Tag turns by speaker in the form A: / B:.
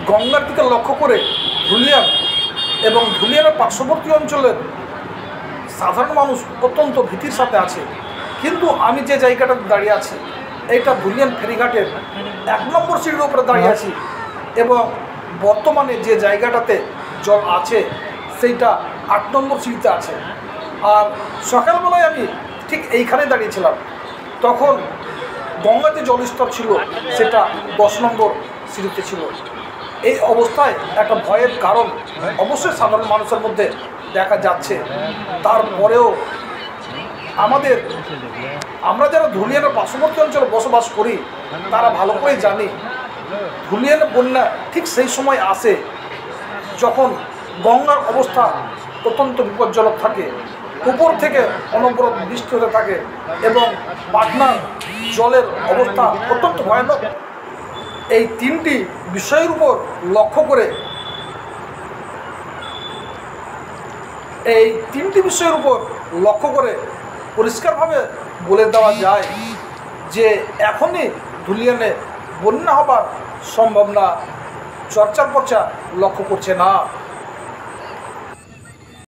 A: গঙ্গার দিকে লক্ষ্য করে ধুলিয়ান এবং ধুলিয়ানের পার্শ্ববর্তী অঞ্চলের সাধারণ মানুষ অত্যন্ত ভীতির সাথে আছে। কিন্তু আমি যে জায়গাটাতে দাঁড়িয়ে আছি এইটা ধুলিয়ান ফেরিঘাটের 1 নম্বর সিঁড়ির উপরে দাঁড়িয়ে আছি এবং বর্তমানে যে জায়গাটাতে জল আছে সেইটা 8 নম্বর সিঁড়িতে আছে। আর সকালবেলায় আমি ঠিক এইখানে দাঁড়িয়েছিলাম, তখন গঙ্গার যে জলস্তর ছিল সেটা 10 নম্বর সিঁড়িতে ছিল। এই অবস্থায় একটা ভয়ের কারণ অবশ্যই সাধারণ মানুষের মধ্যে দেখা যাচ্ছে। তারপরেও আমরা যারা ধুলিয়ানের পার্শ্ববর্তী অঞ্চলে বসবাস করি তারা ভালো করেই জানি ধুলিয়ানের বন্যা ঠিক সেই সময় আসে যখন গঙ্গার অবস্থা অত্যন্ত বিপজ্জনক থাকে, উপর থেকে অনবরত বৃষ্টি হতে থাকে এবং পাটনার জলের অবস্থা অত্যন্ত ভয়ানক। এই তিনটি বিষয়ের উপর লক্ষ্য করে পরিষ্কারভাবে বলে দেওয়া যায় যে এখনই ধুলিয়ানে বন্যা হবার সম্ভাবনা চর্চার পর্চা লক্ষ্য করছে না।